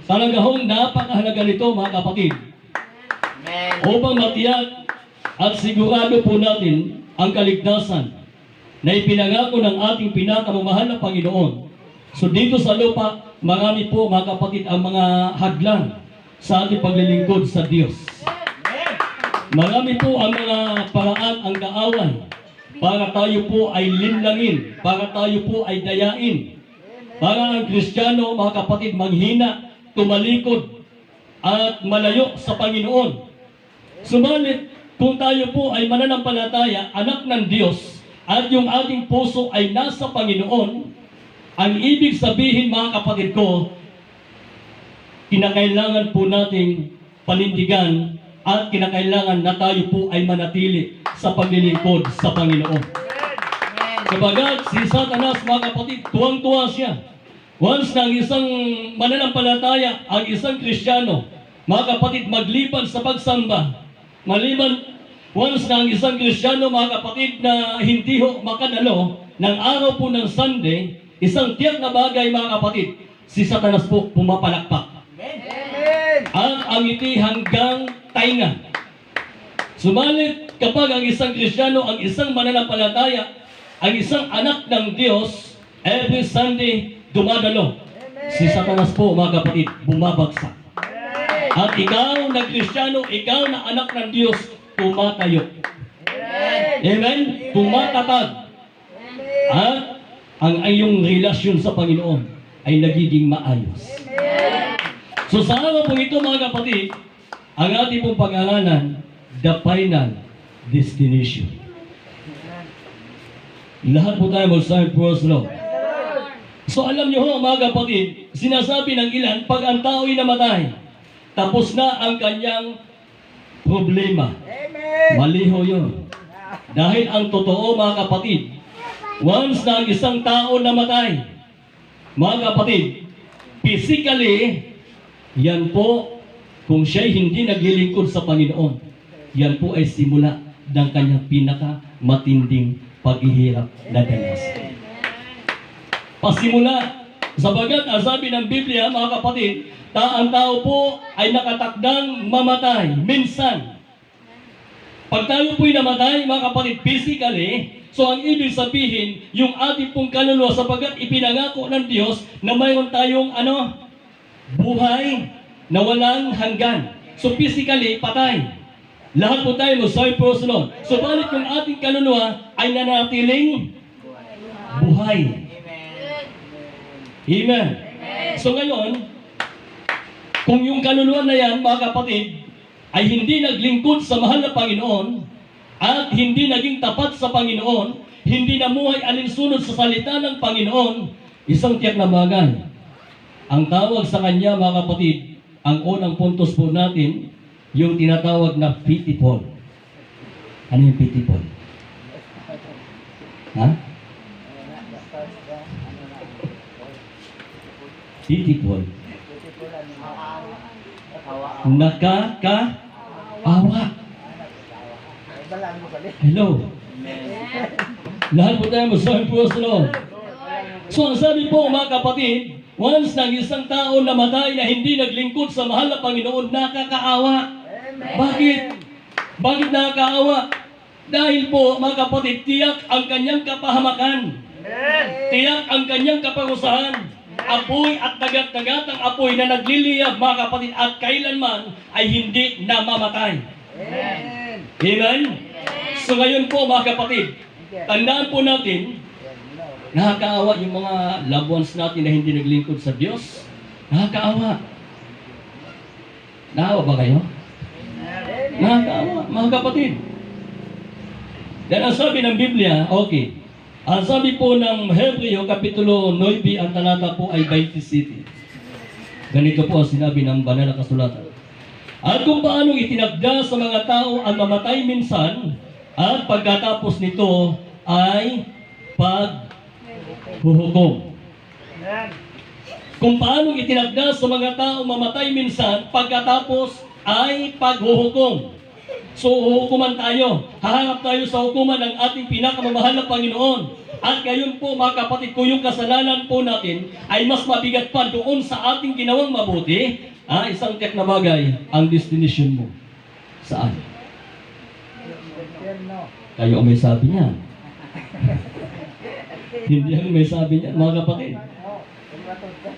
Talagang napakahalaga nito mga kapatid. Amen. Upang matiyak at sigurado po natin ang kaligtasan na ipinangako ng ating pinakamamahal na Panginoon. So dito sa lupa, marami po mga kapatid ang mga hadlang sa ating paglilingkod sa Diyos. Marami po ang mga paraan ang kaaway para tayo po ay linlangin, para tayo po ay dayain. Para ang Kristiyano, mga kapatid, manghina, tumalikod, at malayo sa Panginoon. Subalit, kung tayo po ay mananampalataya, anak ng Diyos, at yung ating puso ay nasa Panginoon, ang ibig sabihin, mga kapatid ko, kinakailangan po nating panindigan at kinakailangan na tayo po ay manatili sa paglilingkod sa Panginoon. Sabagat si Satanas, mga kapatid, tuwang-tuwa siya. Once na ang isang mananampalataya, ang isang Kristiyano, mga kapatid, magliban sa pagsamba, once na ang isang Kristiyano, mga kapatid, na hindi ho makadalo ng araw po ng Sunday, isang tiyak na bagay, mga kapatid, si Satanas po pumapalakpak. At ang ngiti hanggang tainga. Subalit, kapag ang isang Kristiyano, ang isang mananampalataya, ang isang anak ng Diyos, every Sunday, dumadalo. Si Satanas po, mga kapatid, bumabagsak. At ikaw na Kristiyano, ikaw na anak ng Diyos, tumatayo. Amen? Tumatatag. At ang iyong relasyon sa Panginoon ay nagiging maayos. So sa araw po ito, mga kapatid, ang ating pong pag-aralan, the final destination. Lahat po tayo mag-sign first law. So alam niyo ho, mga kapatid, sinasabi ng ilan, pag ang tao'y namatay, tapos na ang kanyang problema. Mali ho yun. Dahil ang totoo, mga kapatid, once na ang isang tao namatay, mga kapatid, physically, yan po, kung siya'y hindi naglilingkod sa Panginoon, yan po ay simula ng kanyang pinaka-matinding paghihirap na danas. Pasimula, sabagat ang sabi ng Biblia, mga kapatid, ang tao po ay nakatakdang mamatay, minsan. Pag tayo po'y namatay, mga kapatid, physically, so ang ibig sabihin, yung ating pong kaluluwa, sabagat ipinangako ng Diyos na mayroon tayong buhay na walang hanggan. So physically, patay. Lahat po tayo mo-cyprus nun. Subalit yung ating kaluluwa ay nanatiling buhay. Amen. So ngayon, kung yung kaluluwa na yan, mga kapatid, ay hindi naglingkod sa mahal na Panginoon at hindi naging tapat sa Panginoon, hindi namuhay alinsunod sa salita ng Panginoon, isang tiyak na bagay. Ang tawag sa kanya, mga kapatid, ang unang puntos po natin, yung tinatawag na pitiful. Ano yung pitiful? Ha? Pitiful. Nakakaawa. Hello. Lahat po tayo masabi po sa Lord. So ang sabi po, mga kapatid, once na isang tao namatay na hindi naglingkod sa mahal na Panginoon, nakakaawa. Bakit? Bakit nakakaawa? Dahil po, mga kapatid, tiyak ang kanyang kapahamakan. Tiyak ang kanyang kaparusahan. Apoy at dagat-dagat ang apoy na nagliliyab, mga kapatid, at kailanman ay hindi namamatay. Amen? So ngayon po, mga kapatid, tandaan po natin, nakakaawa yung mga loved ones natin na hindi naglingkod sa Diyos. Nakakaawa. Naawa ba kayo? Nakakaawa, mga kapatid. Dahil ang sabi ng Biblia, okay. Ang sabi po ng Hebreo, Kapitulo 9, ang talata po ay 27. Ganito po ang sinabi ng banal na kasulatan. At kung paanong itinagda sa mga tao ang mamatay minsan, at pagkatapos nito ay paghuhukom. Kung paanong itinagda sa mga tao mamatay minsan, pagkatapos ay paghuhukom. So, hukuman tayo. Haharap tayo sa hukuman ng ating pinakamamahal na Panginoon. At ngayon po, mga kapatid, kung yung kasalanan po natin ay mas mabigat pa doon sa ating ginawang mabuti, isang tiyak na bagay, ang destination mo. Saan? Kayo ang may sabi niya. Hindi ang may sabi niya, mga kapatid.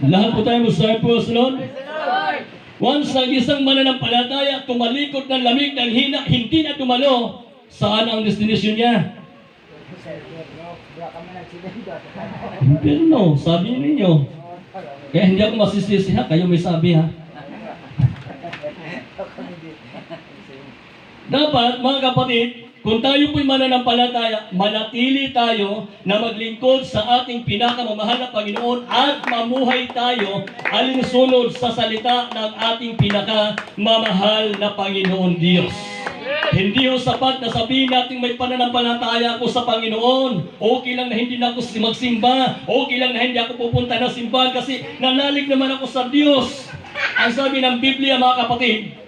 Lahat po tayo masasabi po sa Lord. Once ang isang mananampalataya tumalikod ng lamig ng hina, hindi na tumalo, saan ang destination niya? Impyerno, sabi ninyo. Kaya hindi ako masisisi ha, kayo may sabi ha. Dapat, mga kapatid, kung tayo po'y mananampalataya, manatili tayo na maglingkod sa ating pinakamamahal na Panginoon at mamuhay tayo alinsunod sa salita ng ating pinakamamahal na Panginoon Diyos. Hindi ho sapat na sabihin natin may pananampalataya ako sa Panginoon. Okay lang na hindi na ako magsimba. Okay lang na hindi ako pupunta na simbahan kasi nanalig naman ako sa Diyos. Ang sabi ng Biblia, mga kapatid,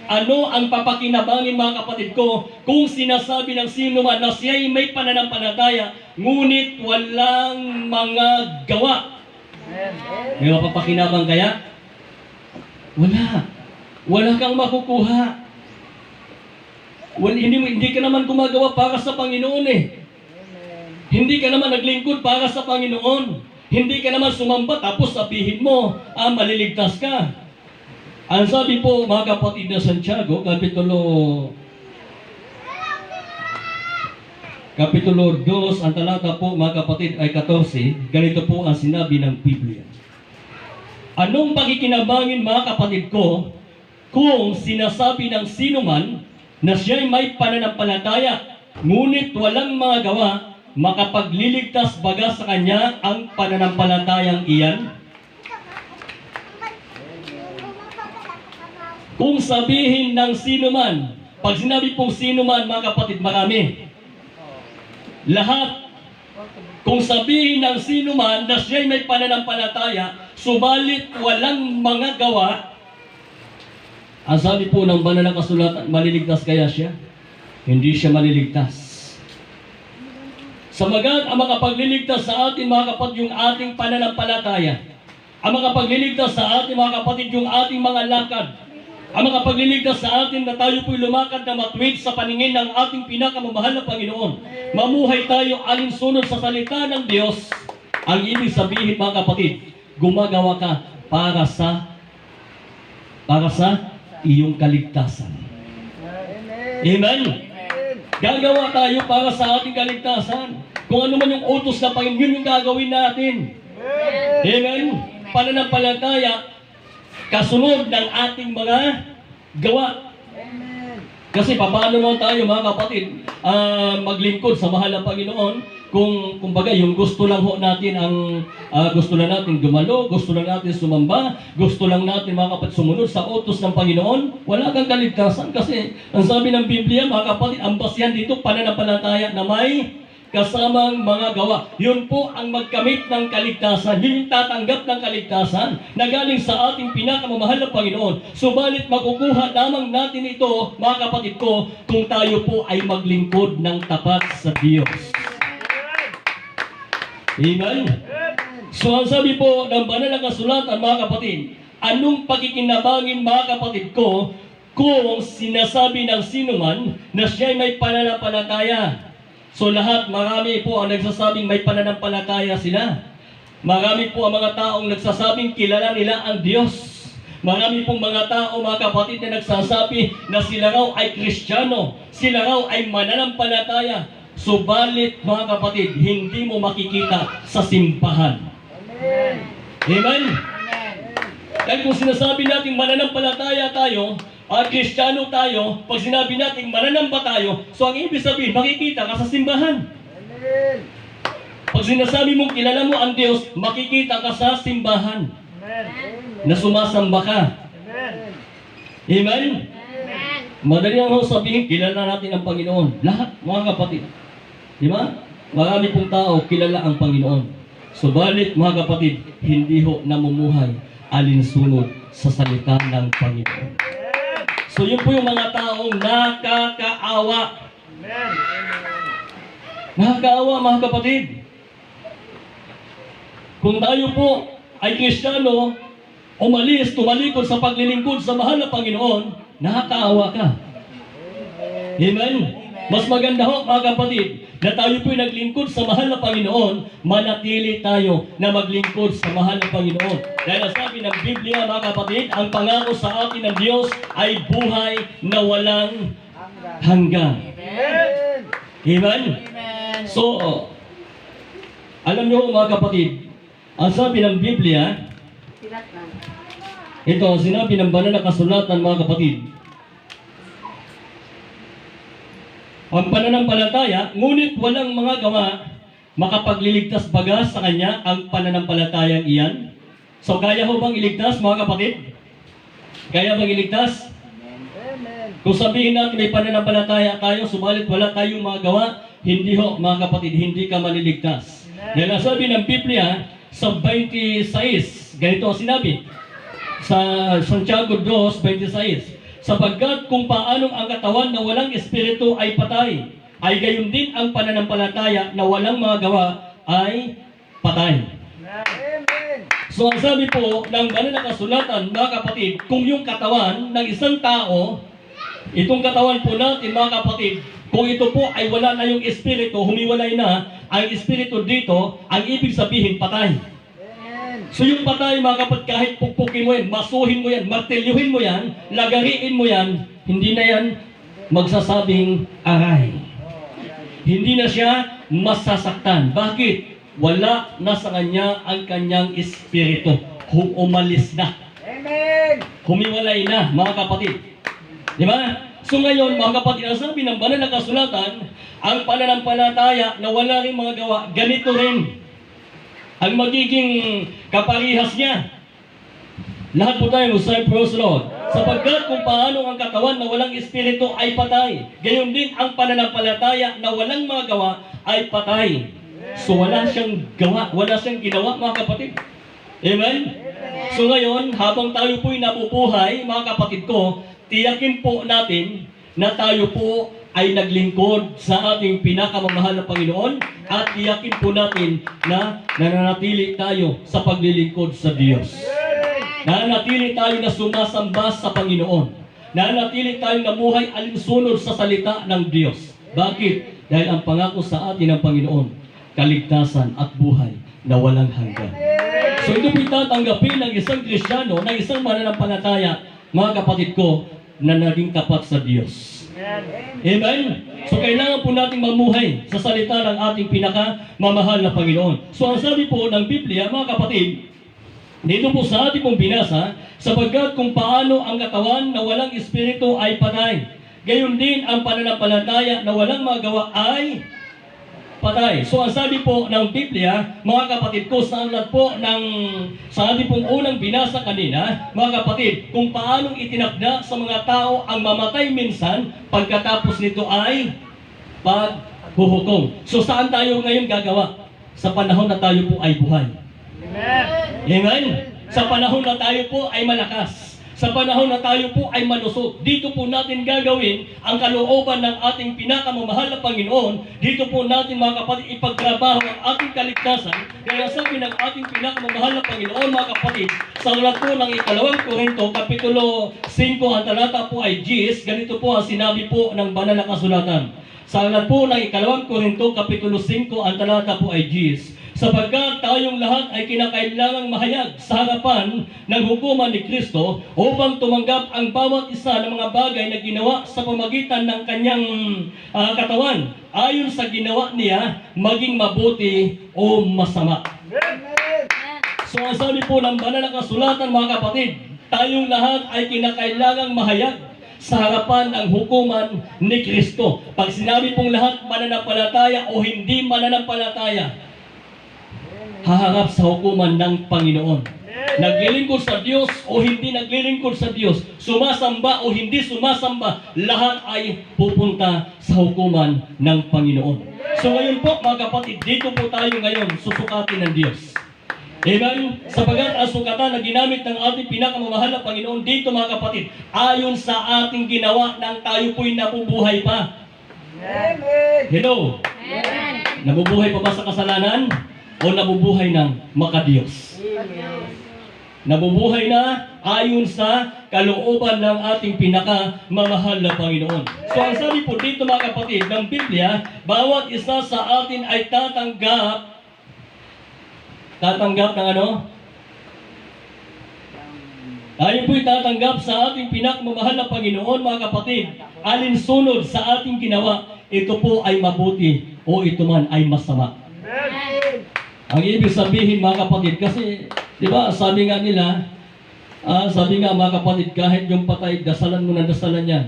ano ang papakinabangin, mga kapatid ko, kung sinasabi ng sino man na siya'y may pananampalataya, ngunit walang mga gawa? May mapapakinabang kaya? Wala. Wala kang makukuha. Hindi ka naman gumagawa para sa Panginoon eh. Hindi ka naman naglingkod para sa Panginoon. Hindi ka naman sumamba tapos sabihin mo, maliligtas ka. Ang sabi po, mga kapatid na Santiago, Kapitulo 2, ang talata po, mga kapatid, ay 14, ganito po ang sinabi ng Biblia. Anong pakikinabangin, mga kapatid ko, kung sinasabi ng sino man na siya'y may pananampalataya, ngunit walang mga gawa, makapagliligtas baga sa kanya ang pananampalatayang iyan? Kung sabihin ng sino man, pag sinabi pong sino man, mga kapatid, marami. Lahat. Kung sabihin ng sino man na siya'y may pananampalataya, subalit walang mga gawa, ang sabi po ng banal na kasulatan, maliligtas kaya siya? Hindi siya maliligtas. Samagat ang makapagliligtas sa atin, mga kapatid, yung ating pananampalataya. Ang makapagliligtas sa atin, mga kapatid, yung ating mga lakad. Ang makapagliligtas sa atin na tayo po'y lumakad na matuwid sa paningin ng ating pinakamamahal na Panginoon. Mamuhay tayo alinsunod sa salita ng Diyos. Ang ibig sabihin, mga kapatid, gumagawa ka para sa iyong kaligtasan. Amen? Gagawa tayo para sa ating kaligtasan. Kung ano man yung utos na Panginoon, yun yung gagawin natin. Amen? Pananampalataya, kasunod ng ating mga gawa. Kasi paano naman tayo, mga kapatid, maglingkod sa mahal na Panginoon kung kumbaga yung gusto lang ho natin gusto lang natin dumalo, gusto lang natin sumamba, gusto lang natin, mga kapatid, sumunod sa utos ng Panginoon, wala kang kaligtasan kasi ang sabi ng Biblia, mga kapatid, ang basihan dito pananampalataya na may kasamang mga gawa. Yun po ang magkamit ng kaligtasan. Yun yung tatanggap ng kaligtasan na galing sa ating pinakamamahal na Panginoon. Subalit makukuha lamang natin ito, mga kapatid ko, kung tayo po ay maglingkod ng tapat sa Diyos. Amen? So ang sabi po ng banal na kasulatan, mga kapatid, anong pakikinabangin, mga kapatid ko, kung sinasabi ng sino man na siya'y may pananampalataya? So lahat, marami po ang nagsasabing may pananampalataya sila. Marami po ang mga taong nagsasabing kilala nila ang Diyos. Marami pong mga tao, mga kapatid, na nagsasabi na sila raw ay Kristiyano, sila raw ay mananampalataya. Subalit, mga kapatid, hindi mo makikita sa simbahan. Amen? Amen? Dahil kung sinasabi natin mananampalataya tayo, Kristiyano tayo, pag sinabi natin mananamba tayo, so ang ibig sabihin, makikita ka sa simbahan. Amen. Pag sinasabi mong kilala mo ang Diyos, makikita ka sa simbahan. Amen. Na sumasamba ka. Amen. Amen? Amen. Madali lang ho sabihin, kilala natin ang Panginoon. Lahat, mga kapatid. Di ba? Marami pong tao, kilala ang Panginoon. Subalit, mga kapatid, hindi ho namumuhay alinsunod sa salita ng Panginoon. So yun po yung mga taong nakakaawa. Nakakaawa mga kapatid. Kung tayo po ay Kristiyano, umalis, tumalikod sa paglilingkod sa mahal na Panginoon, nakakaawa ka. Amen? Mas maganda ho mga kapatid, na tayo po'y naglingkod sa mahal na Panginoon, manatili tayo na maglingkod sa mahal na Panginoon. Dahil sabi ng Biblia mga kapatid, ang pangako sa atin ng Diyos ay buhay na walang hanggan. Amen? So, alam niyo mga kapatid, ang sabi ng Biblia, ito ang sinabi ng banal na kasulatan mga kapatid, ang pananampalataya, ngunit walang mga gawa makapagliligtas baga sa kanya ang pananampalatayang iyan. So kaya ho bang iligtas mga kapatid? Kaya bang iligtas? Kung sabihin natin may pananampalataya tayo, subalit wala tayong mga gawa, hindi ho mga kapatid, hindi ka maliligtas. Dahil sabi ng Biblia sa 26, ganito ang sinabi sa Santiago 2:26, sapagkat kung paanong ang katawan na walang espiritu ay patay, ay gayon din ang pananampalataya na walang mga gawa ay patay. So ang sabi po ng banal na kasulatan mga kapatid, kung yung katawan ng isang tao, itong katawan po natin mga kapatid, kung ito po ay wala na yung espiritu, humiwalay na ang espiritu dito, ang ibig sabihin patay. So yung patay mga kapatid, kahit pukpukin mo yan, masuhin mo yan, martilyuhin mo yan, lagariin mo yan, hindi na yan magsasabing aray. Hindi na siya masasaktan. Bakit? Wala na sa kanya ang kanyang espiritu. Umalis na. Amen! Humiwalay na mga kapatid. Di ba? So ngayon mga kapatid, ang sabi ng banal na kasulatan, ang pananampalataya na wala rin mga gawa, ganito rin ang magiging kaparihas niya. Lahat po tayo say praise the Lord. Sapagkat kung paano ang katawan na walang espiritu ay patay, gayon din ang pananampalataya na walang mga gawa ay patay. So wala siyang gawa, wala siyang ginawa mga kapatid. Amen? So ngayon, habang tayo po'y nabubuhay, mga kapatid ko, tiyakin po natin na tayo po ay naglingkod sa ating pinakamamahal na Panginoon at tiyakin po natin na nananatili tayo sa paglilingkod sa Diyos. Nananatili tayo na sumasamba sa Panginoon. Nananatili tayo namuhay alinsunod sa salita ng Diyos. Bakit? Dahil ang pangako sa atin ng Panginoon, kaligtasan at buhay na walang hanggan. So ito po'y tatanggapin ng isang Kristiyano, ng isang mananampalataya, mga kapatid ko, na naging tapat sa Diyos. Amen? So kailangan po natin mamuhay sa salita ng ating pinakamamahal na Panginoon. So ang sabi po ng Biblia, mga kapatid, dito po sa ating pong binasa, sapagkat kung paano ang katawan na walang espiritu ay patay, gayon din ang pananampalataya na walang magawa ay patay. So ang sabi po ng Biblia, mga kapatid ko, sa ating pong unang binasa kanina, mga kapatid, kung paanong itinakda sa mga tao ang mamatay minsan, pagkatapos nito ay paghuhukom. So saan tayo ngayon gagawa? Sa panahon na tayo po ay buhay. Amen! Amen? Sa panahon na tayo po ay malakas. Sa panahon na tayo po ay malusog, dito po natin gagawin ang kalooban ng ating pinakamamahal na Panginoon. Dito po natin mga kapatid ipagtrabaho ang ating kaligtasan. Kaya sabi ng ating pinakamamahal na Panginoon mga kapatid, sa ulat po ng 2 Korinto, Kapitulo 5, ang talata po ay 10, ganito po ang sinabi po ng banal na kasulatan. Sa ulat po ng 2 Korinto, Kapitulo 5, ang talata po ay 10. Sapagkat tayong lahat ay kinakailangang mahayag sa harapan ng hukuman ni Kristo upang tumanggap ang bawat isa ng mga bagay na ginawa sa pamagitan ng kanyang katawan ayon sa ginawa niya, maging mabuti o masama. So ang sabi po ng banal na kasulatan mga kapatid, tayong lahat ay kinakailangang mahayag sa harapan ng hukuman ni Kristo. Pag sinabi pong lahat mananampalataya o hindi mananampalataya, haharap sa hukuman ng Panginoon. Naglilingkod sa Diyos o hindi naglilingkod sa Diyos, sumasamba o hindi sumasamba, lahat ay pupunta sa hukuman ng Panginoon. So ngayon po mga kapatid, dito po tayo ngayon susukatin ng Diyos. Amen? Sapagat ang sukatan na ginamit ng ating pinakamamahal na Panginoon dito mga kapatid, ayon sa ating ginawa nang tayo po'y nabubuhay pa. Amen. Hello? Nabubuhay pa ba sa kasalanan? O nabubuhay ng makadiyos? Nabubuhay na ayon sa kalooban ng ating pinakamamahal na Panginoon. So ang sabi po dito mga kapatid ng Biblia, bawat isa sa atin ay tatanggap ng ano? Tayo po'y tatanggap sa ating pinakamamahal na Panginoon mga kapatid. Alinsunod sa ating ginawa, ito po ay mabuti o ito man ay masama. Ang ibig sabihin mga kapatid, kasi di ba sabi nga nila, mga kapatid, kahit yung patay, dasalan mo na dasalan yan.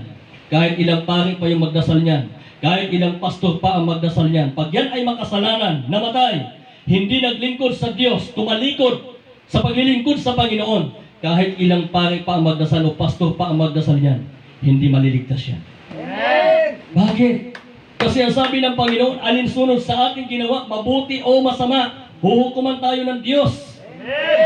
Kahit ilang pari pa yung magdasal niyan. Kahit ilang pastor pa ang magdasal niyan. Pag yan ay makasalanan, namatay, hindi naglingkod sa Diyos, tumalikod sa paglilingkod sa Panginoon, kahit ilang pari pa ang magdasal o pastor pa ang magdasal niyan, hindi maliligtas yan. Bakit? Kasi ang sabi ng Panginoon, alinsunod sa ating ginawa, mabuti o masama, huhukuman tayo ng Diyos.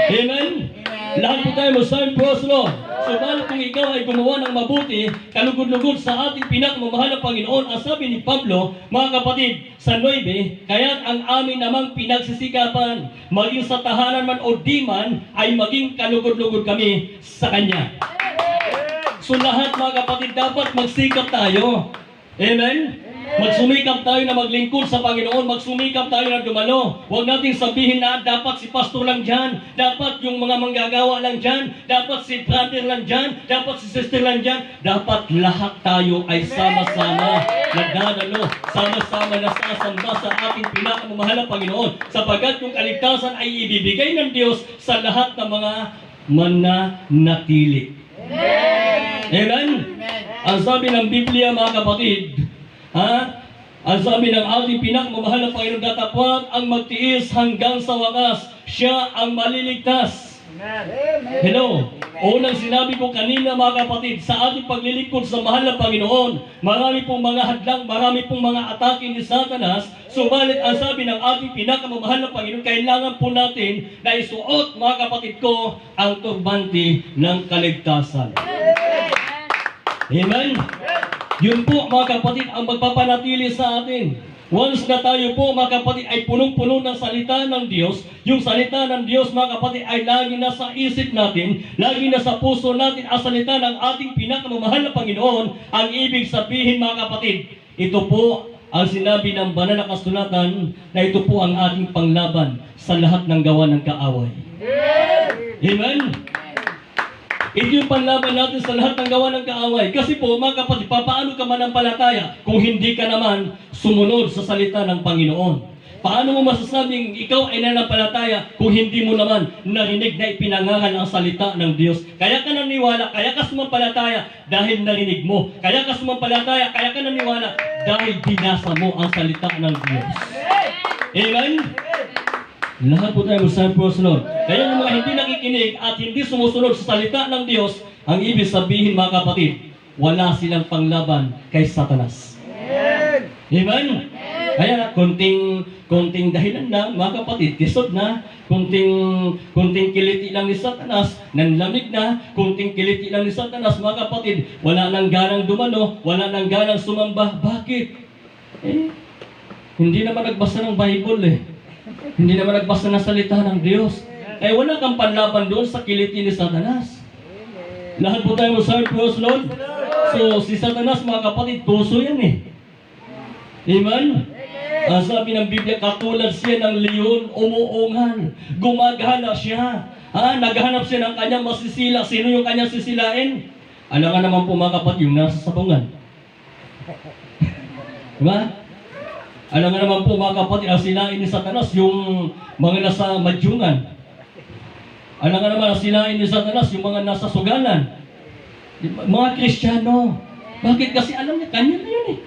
Amen? Lahat po tayo masabi po sa Lord. Subalit kung ikaw ay gumawa ng mabuti, kalugod-lugod sa ating pinakamamahal na Panginoon, ang sabi ni Pablo, mga kapatid, sa 9, kaya't ang amin namang pinagsisikapan, maging sa tahanan man o di man, ay maging kalugod-lugod kami sa Kanya. So lahat mga kapatid, dapat magsikap tayo. Amen? Magsumikap tayo na maglingkod sa Panginoon, magsumikap tayo na dumalo. Huwag nating sabihin na dapat si pastor lang dyan, dapat yung mga manggagawa lang dyan, dapat si brother lang dyan, dapat si sister lang dyan. Dapat lahat tayo ay sama-sama nagdadalo, sama-sama nasasamba sa ating pinakamamahal na Panginoon, sapagkat yung kaligtasan ay ibibigay ng Diyos sa lahat ng mga mananatili. Amen? Ang sabi ng Biblia mga kapatid, ang sabi ng ating pinakamamahal na Panginoon, datapwat ang magtiis hanggang sa wakas, siya ang maliligtas. Hello? Unang sinabi ko kanina mga kapatid, sa ating paglilingkod sa mahal na Panginoon, marami pong mga hadlang, marami pong mga atake ni Satanas, subalit ang sabi ng ating pinakamamahal na Panginoon, kailangan po natin na isuot mga kapatid ko ang turbante ng kaligtasan. Amen? Yun po mga kapatid ang magpapanatili sa atin. Once na tayo po mga kapatid ay punong-puno ng salita ng Diyos, yung salita ng Diyos mga kapatid ay lagi nasa isip natin, lagi nasa puso natin ang salita ng ating pinakamamahal na Panginoon. Ang ibig sabihin mga kapatid, ito po ang sinabi ng banal na kasulatan na ito po ang ating panglaban sa lahat ng gawa ng kaaway. Amen? Ito yung panlaban natin sa lahat ng gawa ng kaaway. Kasi po, mga kapatid, paano ka manampalataya kung hindi ka naman sumunod sa salita ng Panginoon? Paano mo masasabing ikaw ay nanampalataya kung hindi mo naman narinig na ipinangaral ang salita ng Diyos? Kaya ka naniwala, kaya ka sumampalataya dahil narinig mo. Kaya ka sumampalataya, kaya ka naniwala dahil binasa mo ang salita ng Diyos. Amen? Lahat po tayo masabi po sa Lord. Kaya yung mga hindi nakikinig at hindi sumusunod sa salita ng Diyos, ang ibig sabihin mga kapatid, wala silang panglaban kay Satanas. Amen? Kaya konting dahilan na mga kapatid, tisod na, konting kiliti lang ni Satanas, nanlamig na, konting kiliti lang ni Satanas mga kapatid, wala nang ganang dumano, wala nang ganang sumamba. Bakit? Hindi naman nagbasa ng Bible Hindi naman nagbasa ng salita ng Diyos. Wala kang panlaban doon sa kiliti ni Satanas. Lahat po tayo masabi po sa Lord. So, si Satanas mga kapatid, puso yan Amen? Ang sabi ng Biblia, katulad siya ng leon, umuungan. Gumagala siya. Naghahanap siya ng kanyang masisila. Sino yung kanyang sisilain? Alam nga naman po mga kapatid, yung nasa sapungan. Diba? Alam nga naman po mga kapatid, ang silain ni Satanas, yung mga nasa madyungan. Alam nga naman ang silain ni Satanas, yung mga nasa sugalan. Mga Kristiyano. Bakit? Kasi alam niya, kanya na yun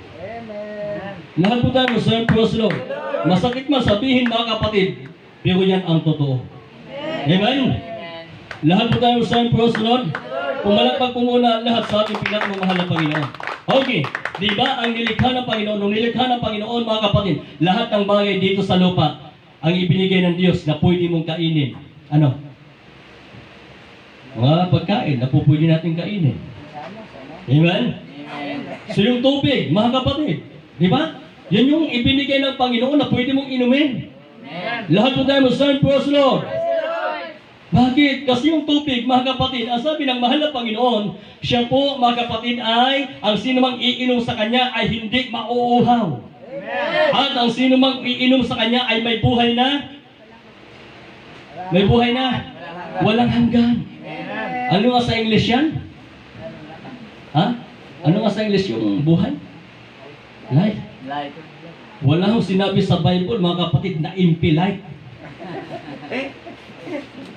Lahat po tayo, Sir Proslo. Masakit man sabihin mga kapatid, pero yan ang totoo. Amen? Lahat po tayo, Sir Proslo. Pumalakpak po muna lahat sa ating pinakamamahal na Panginoon. Okay, di ba ang nilikha ng Panginoon, nung nilikha ng Panginoon mga kapatid, lahat ng bagay dito sa lupa, ang ibinigay ng Diyos na pwede mong kainin. Ano? Mga pagkain na po pwede natin kainin. Amen? So yung tubig, mga kapatid, di ba? Yan yung ibinigay ng Panginoon na pwede mong inumin. Lahat po tayo masasabi, praise the Lord. Bakit? Kasi yung tubig, mga kapatid, ang sabi ng mahal na Panginoon, siya po, mga kapatid, ay ang sino mang iinom sa Kanya ay hindi mauuhaw. At ang sino mang iinom sa Kanya ay may buhay na? May buhay na? Walang hanggan. Ano nga sa English yan? Ha? Ano nga sa English yung buhay? Life. Wala hong sinabi sa Bible, mga kapatid, na impolite.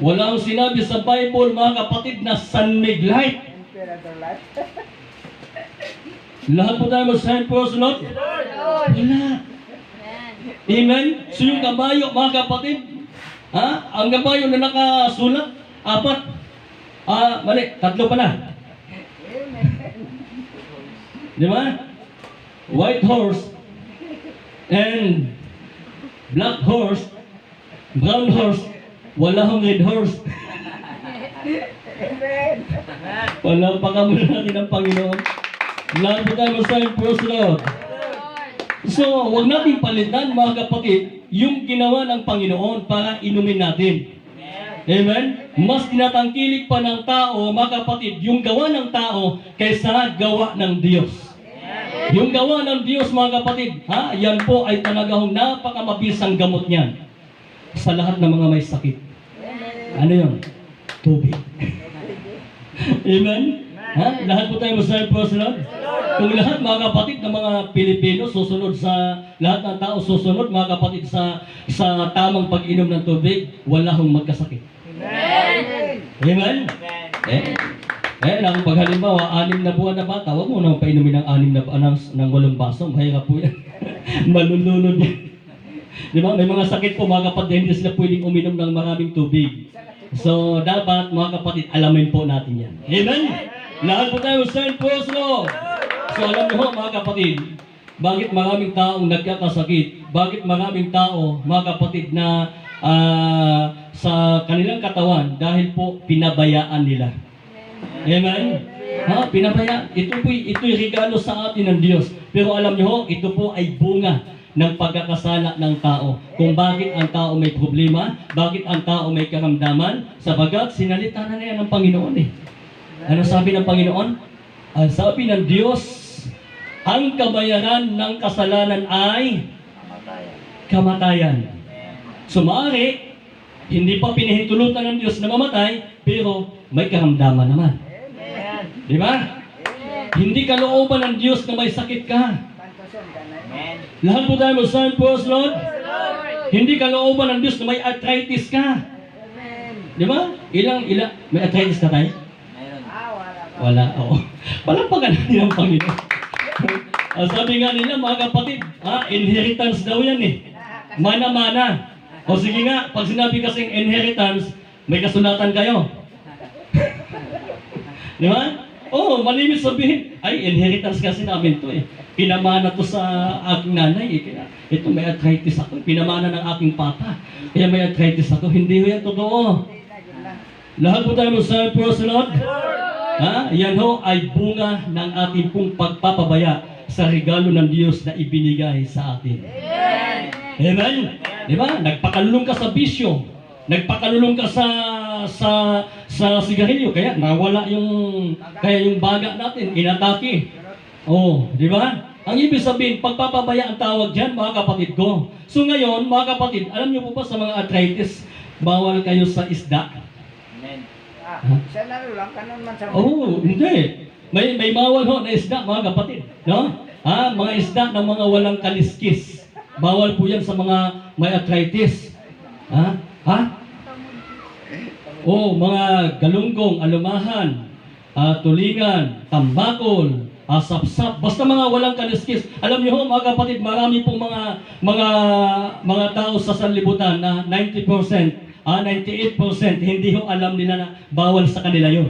Wala hong sinabi sa Bible, mga kapatid, na sunmiglight. Lahat po tayo masasabi, praise the Lord. Wala. Amen? So yung kabayo, mga kapatid, ang kabayo na nakasulat, 4. Mali, 3 pala. Di ba? White horse and black horse, brown horse, wala hong red horse. Palampakan muna natin ang Panginoon. Lahat po tayo masasabi, praise the Lord. So, huwag natin palitan, mga kapatid, yung ginawa ng Panginoon para inumin natin. Amen? Mas tinatangkilik pa ng tao, mga kapatid, yung gawa ng tao kaysa gawa ng Diyos. Yung gawa ng Diyos, mga kapatid, yan po ay talagang napakamabisang gamot niyan sa lahat ng mga may sakit. Ano yun? Tubig. Amen? Lahat po tayo masasabi, praise the Lord. Kung lahat, mga kapatid, ng mga Pilipino susunod sa, lahat ng tao susunod, mga kapatid, sa tamang pag-inom ng tubig, wala hong magkasakit. Amen? Pag halimbawa, 6 na buwan na bata, huwag mo nang painumin ng 8 ng 8 baso. Mahirap po yan. Malulunod yan. Di ba? May mga sakit po, mga kapatid, hindi sila pwedeng uminom ng maraming tubig. So, dapat, mga kapatid, alamin po natin yan. Amen? Lahat po tayo, send praise the Lord. So, alam niyo, mga kapatid, bakit maraming taong nagkakasakit? Bakit maraming tao, mga kapatid, na sa kanilang katawan dahil po pinabayaan nila. Amen? Pinabayaan. Ito'y regalo sa atin ng Diyos. Pero alam niyo, ito po ay bunga ng pagkakasala ng tao. Kung bakit ang tao may problema, bakit ang tao may karamdaman, sabagat sinalita na yan ng Panginoon eh. Ano sabi ng Panginoon? Ang sabi ng Diyos, ang kabayaran ng kasalanan ay kamatayan. So maaari, hindi pa pinahintulutan ng Diyos na mamatay, pero may karamdaman naman. Di ba? Hindi kalooban ng Diyos na may sakit ka. Lahat po tayo mag-sign, praise Lord. Hindi kalooban ng Diyos na may arthritis ka. Di ba? May arthritis ka tayo? Wala. Oo. Palampakan natin ang Panginoon. Sabi nga nila, mga kapatid, inheritance daw yan eh. Mana-mana. O sige nga, pag sinabi kasing inheritance, may kasulatan kayo. Di ba? Malimit sabihin, ay, inheritance kasi namin to eh. Pinamana to sa aking nanay eh. Kaya, ito may arthritis ako. Pinamana ng aking papa. Kaya may arthritis ako. Hindi ho yan totoo. Lahat po tayo sa praise the Lord. Yan ho ay bunga ng ating pong pagpapabaya sa regalo ng Diyos na ibinigay sa atin. Amen? Di ba? Nagpakalulong ka sa bisyo. Nagpakalulong ka sa sigarilyo. Kaya nawala yung baga natin. Inatake. Di ba? Ang ibig sabihin, pagpapabaya ang tawag dyan, mga kapatid ko. So ngayon, mga kapatid, alam niyo po ba sa mga arthritis, bawal kayo sa isda? Siya lang, kanon man sa hindi. May bawal ho na isda, mga kapatid. No? Mga isda ng mga walang kaliskis. Bawal po yan sa mga may arthritis. Mga galunggong, alumahan, tulingan, tambakol, sapsap, basta mga walang kaliskis. Alam niyo ho, mga kapatid, marami pong mga tao sa sanlibutan na 90%, 98% hindi ho alam nila na bawal sa kanila yun.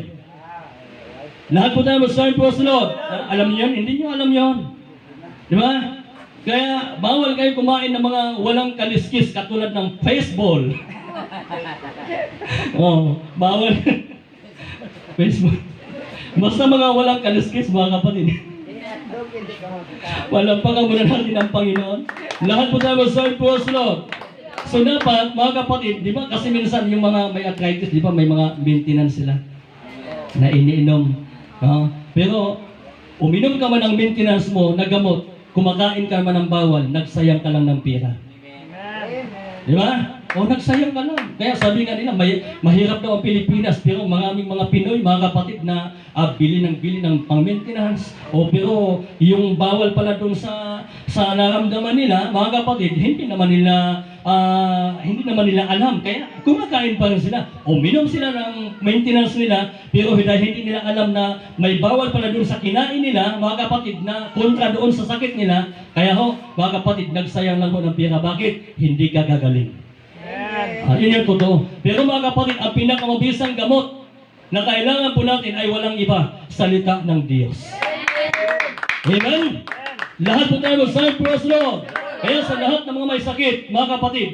Lahat po tayo mag-sign praise the Lord. Alam niyo yun? Hindi niyo alam yun. Di ba? Kaya bawal kayo kumain ng mga walang kaliskis katulad ng baseball. Oh, bawal. Facebook. Basta mga walang kaliskis, mga kapatid. Hotdog, hindi ka magkakaw. Palampakan muna natin ang Panginoon. Lahat po tayo mag-serve po sa Lord. So dapat, mga kapatid, di ba, kasi minsan yung mga may arthritis, di ba, may mga maintenance sila na iniinom. Pero, uminom ka man ng maintenance mo na gamot, kumakain ka man ng bawal, nagsayang ka lang ng pera. Amen. Di ba? O nagsayang ka lang. Kaya sabi nga nila, mahirap daw ang Pilipinas, pero mga aming mga Pinoy, mga kapatid na bili ng pang-maintenance. O pero yung bawal pala doon sa naramdaman nila, mga kapatid, hindi naman nila alam. Kaya kumakain pa rin sila. O minom sila ng maintenance nila, pero dahil hindi nila alam na may bawal pala doon sa kinain nila, mga kapatid, na kontra doon sa sakit nila. Kaya mga kapatid, nagsayang lang ho ng pera. Bakit? Hindi ka gagaling. Yun yung totoo. Pero mga kapatid, ang pinakamabisang gamot na kailangan po natin ay walang iba, salita ng Diyos. Amen? Lahat po tayo mag-sign for us, Lord. Kaya sa lahat ng mga may sakit, mga kapatid,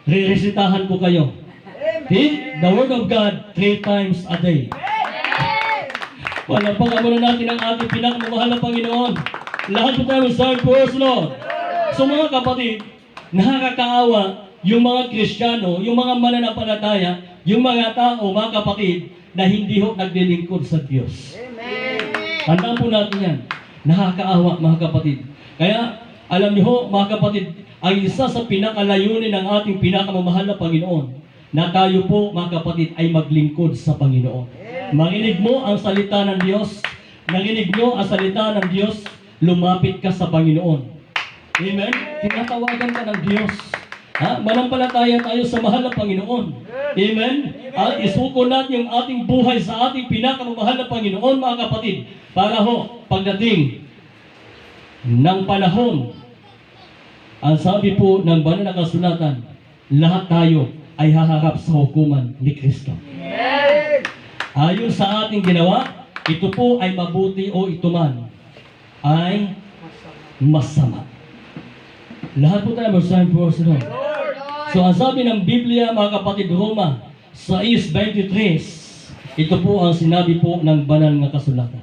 re-resitahan po kayo. Read the Word of God 3 times a day. Palampakan muna natin ang ating pinakamamahal na Panginoon. Lahat po tayo mag-sign for us, Lord. So mga kapatid, nakakaawa yung mga Kristiyano, yung mga mananampalataya, yung mga tao, mga kapatid, na hindi ho naglilingkod sa Diyos. Tandaan po natin yan. Nakakaawa, mga kapatid. Kaya, alam niyo ho, mga kapatid, ang isa sa pinakalayunin ng ating pinakamamahal na Panginoon, na tayo po, mga kapatid, ay maglingkod sa Panginoon. Makinig mo ang salita ng Diyos. Nakinig mo ang salita ng Diyos, lumapit ka sa Panginoon. Amen? Tinatawagan ka ng Diyos. Manampalataya tayo sa mahal na Panginoon. Amen? At isuko natin yung ating buhay sa ating pinakamamahal na Panginoon, mga kapatid. Para pagdating ng panahon, ang sabi po ng banal na kasulatan, lahat tayo ay haharap sa hukuman ni Kristo. Ayon sa ating ginawa, ito po ay mabuti o ito man ay masama. Lahat po tayo mag-sign for us, Lord. So ang sabi ng Biblia, mga kapatid, Roma 6:23, ito po ang sinabi po ng banal na kasulatan.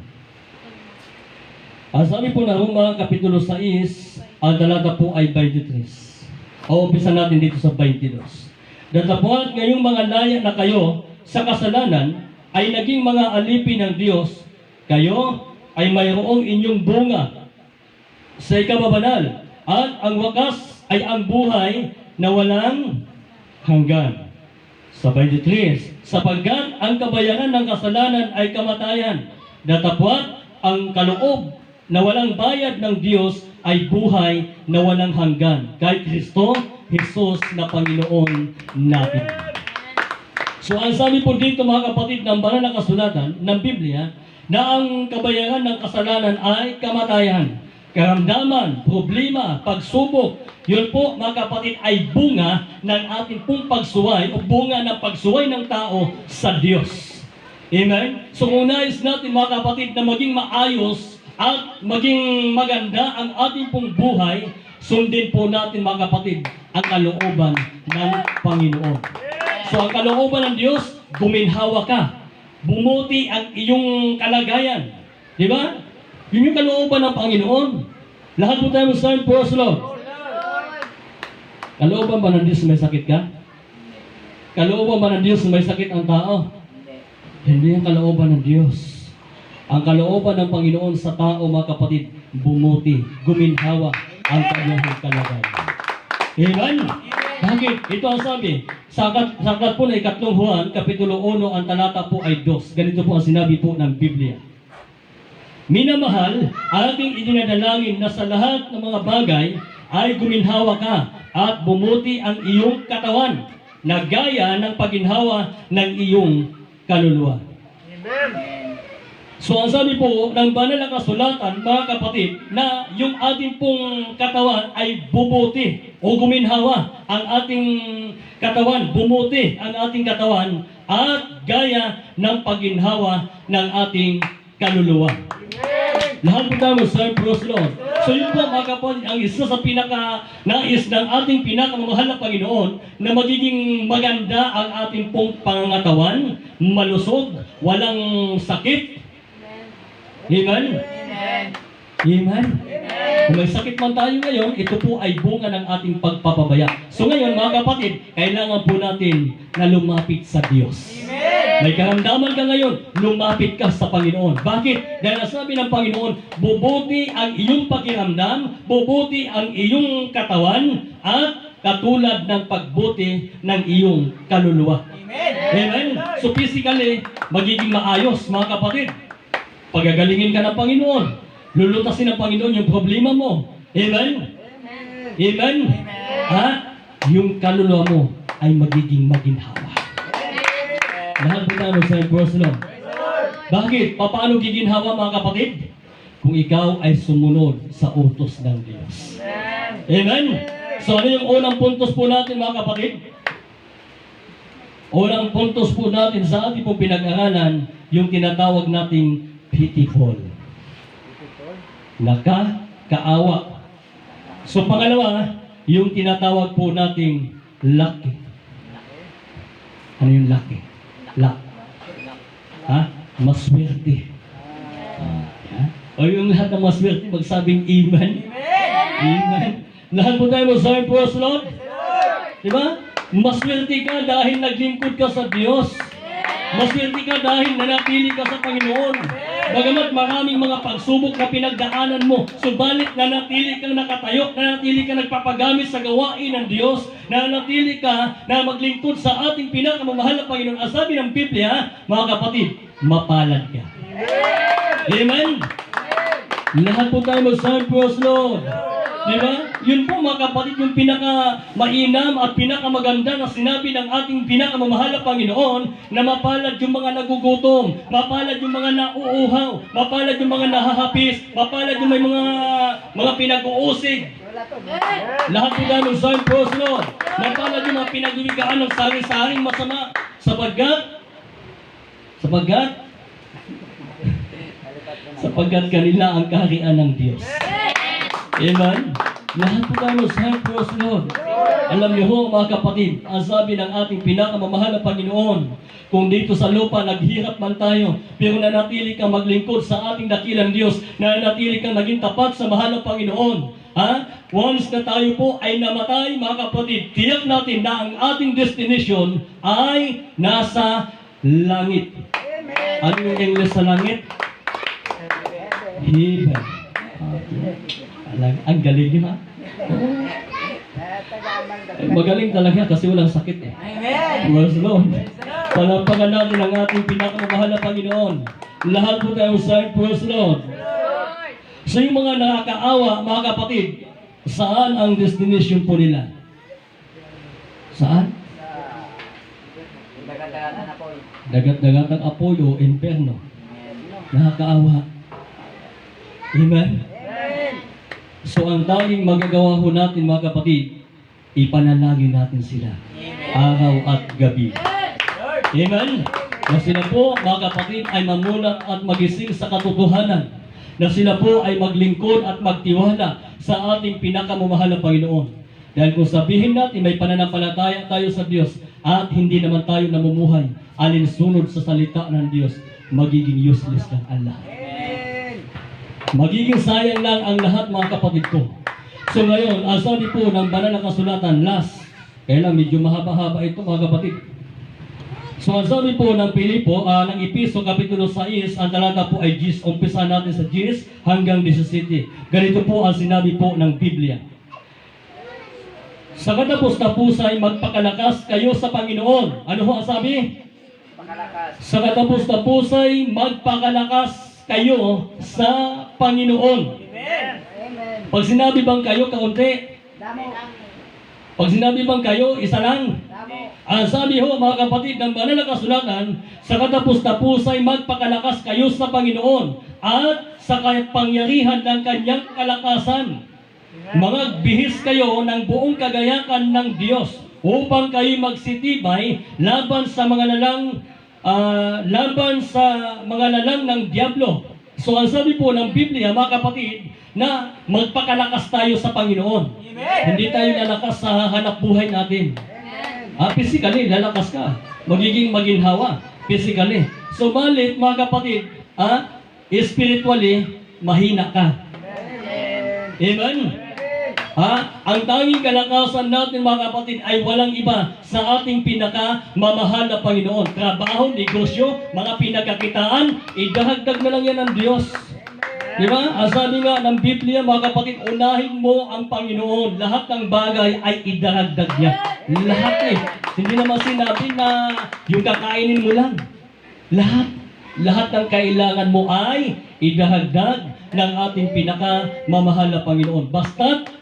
Ang sabi po ng Roma Kapitulo 6, ang talata po ay 23. O umpisa natin dito sa 22. Datapwat ngayong mga laya na kayo sa kasalanan ay naging mga alipin ng Diyos, kayo ay mayroong inyong bunga sa ikababanal, at ang wakas ay ang buhay na walang hanggan. Sa 23, sapagkat ang kabayaran ng kasalanan ay kamatayan, datapwat ang kaloob na walang bayad ng Diyos ay buhay na walang hanggan kay Kristo Jesus na Panginoon natin. So ang sabi po dito, mga kapatid, ng banal na kasulatan ng Biblia, na ang kabayaran ng kasalanan ay kamatayan. Karamdaman, problema, pagsubok, yun po, mga kapatid, ay bunga ng ating pong pagsuway o bunga ng pagsuway ng tao sa Diyos. Amen? So kung nais natin, mga kapatid, na maging maayos at maging maganda ang ating pong buhay, sundin po natin, mga kapatid, ang kalooban ng Panginoon. So ang kalooban ng Diyos, guminhawa ka. Bumuti ang iyong kalagayan. Di ba? Yun yung kalooban ng Panginoon. Lahat po tayo mag-sign for us, Lord. Kalooban ba ng Diyos may sakit ka? Kalooban ba ng Diyos may sakit ang tao? Hindi ang kalooban ng Diyos. Ang kalooban ng Panginoon sa tao, mga kapatid, bumuti, guminhawa ang kanyang kalagayan. Amen? Bakit? Ito ang sabi. Sa aklat po na 3 Juan, Kapitulo 1, ang talata po ay 2. Ganito po ang sinabi po ng Biblia. Minamahal, ating idinadalangin na sa lahat ng mga bagay ay guminhawa ka at bumuti ang iyong katawan na gaya ng paginhawa ng iyong kaluluwa. So ang sabi po ng banal na kasulatan, mga kapatid, na yung ating pong katawan ay bumuti o guminhawa. Ang ating katawan, bumuti ang ating katawan at gaya ng paginhawa ng ating kaluluwa. Lahat po tayo mag-sign for us, Lord. So yun po mga kapatid, ang isa sa pinaka-nais ng ating pinakamamahal na Panginoon na magiging maganda ang ating pong pangangatawan, malusog, walang sakit. Amen? Amen? Kung may sakit man tayo ngayon, ito po ay bunga ng ating pagpapabaya. So ngayon mga kapatid, kailangan po natin na lumapit sa Diyos. May karamdaman ka ngayon, lumapit ka sa Panginoon. Bakit? Dahil nasabi ng Panginoon, bubuti ang iyong pakiramdam, bubuti ang iyong katawan, at katulad ng pagbuti ng iyong kaluluwa. Amen? So physically, magiging maayos mga kapatid. Pagagalingin ka ng Panginoon, lulutasin ng Panginoon yung problema mo. Amen? Amen? At yung kaluluwa mo ay magiging maginhawa. Lahat po tayo sa personal. Bakit? Paano giginhawa mga kapatid? Kung ikaw ay sumunod sa utos ng Diyos. Amen? So ano yung unang puntos po natin mga kapatid? Unang puntos po natin sa ating pong pinag-aralan, yung tinatawag nating pitiful. Nakakaawa. So pangalawa, yung tinatawag po nating lucky. Ano yung lucky? Luck. Ha? Maswerte. O yung lahat ng maswerte, magsabing amen. Amen. Lahat po tayo magsabing praise the Lord. Diba? Maswerte ka dahil naglingkod ka sa Diyos. Maswerte ka dahil nanatili ka sa Panginoon. Bagamat maraming mga pagsubok na pinagdaanan mo, subalit nanatili kang nakatayo, nanatili ka nagpapagamit sa gawain ng Diyos, nanatili ka na maglingkod sa ating pinakamamahal na Panginoon. Ang sabi ng Biblia, mga kapatid, mapalad ka. Amen? Lahat po tayo mag-sign praise Lord. Diba? Yun po mga kapatid, yung pinaka-mainam at pinaka-maganda na sinabi ng ating pinakamamahal na Panginoon na mapalad yung mga nagugutom, mapalad yung mga nauuhaw, mapalad yung mga nahahapis, mapalad yung may mga pinag-uusig. Lahat po tayo mag-sign praise Lord. Mapalad yung mga pinagbibigaan ng sari-saring masama sapagkat kanila ang kaharian ng Diyos. Amen? Lahat po tayo sa praise Lord. Alam niyo ho mga kapatid, ang sabi ng ating pinakamamahal na Panginoon, kung dito sa lupa naghirap man tayo, pero nanatili kang maglingkod sa ating dakilang Diyos, nanatili kang naging tapat sa mahal na Panginoon. Once na tayo po ay namatay mga kapatid, tiyak natin na ang ating destination ay nasa langit. Ano yung English sa langit? Heaven. Ang galing yun ha? Magaling talaga kasi walang sakit eh. Amen. Praise the Lord. Palampagan natin ang ating pinakamamahal na Panginoon. Lahat po tayo sa praise the Lord. So yung mga nakakaawa, mga kapatid, saan ang destination po nila? Saan? Dagat-dagatang apoy o inferno. Nakakaawa. Amen? So ang tanging magagawa ho natin mga kapatid, ipanalangin natin sila araw at gabi. Amen? Na sila po mga kapatid ay mamunat at magising sa katotohanan. Na sila po ay maglingkod at magtiwala sa ating pinakamamahal na Panginoon. Dahil kung sabihin natin may pananampalataya tayo sa Diyos at hindi naman tayo namumuhay alinsunod sa salita ng Diyos, magiging useless lang ang lahat. Magiging sayang lang ang lahat mga kapatid ko. So ngayon, ang sabi po ng banal na kasulatan, last, kaya lang medyo mahaba-haba ito mga kapatid. So ang sabi po ng Pilipo, ng Episo Kapitulo 6, ang talata po ay 10. Umpisa natin sa 10 hanggang 17. Ganito po ang sinabi po ng Biblia. Sa katapos-tapusay, magpakalakas kayo sa Panginoon. Ano ho ang sabi? Sa katapos-tapusay, magpakalakas kayo sa Panginoon. Amen. Pag sinabi bang kayo, kaunti? Damo. Pag sinabi bang kayo, isa lang? Damo. Ang sabi ho, mga kapatid, ng banal na kasulatan, sa katapos-tapusay magpakalakas kayo sa Panginoon at sa kapangyarihan ng kanyang kalakasan. Magbihis kayo ng buong kagayakan ng Diyos upang kayo magsitibay laban sa mga lalang ng diablo. So ang sabi po ng Biblia, mga kapatid, na magpakalakas tayo sa Panginoon. Hindi tayo lalakas sa hanap buhay natin. Physically, lalakas ka. Magiging maginhawa. Physically. So malit, mga kapatid, spiritually, mahina ka. Amen? Ang tanging kalakasan natin, mga kapatid, ay walang iba sa ating pinakamamahal na Panginoon. Trabaho, negosyo, mga pinagkakitaan, idahagdag na lang yan ng Diyos. Di ba? Ang sabi nga ng Biblia, mga kapatid, unahin mo ang Panginoon. Lahat ng bagay ay idahagdag niya. Lahat eh. Hindi naman sinabi na yung kakainin mo lang. Lahat. Lahat ng kailangan mo ay idahagdag ng ating pinakamamahal na Panginoon. Basta't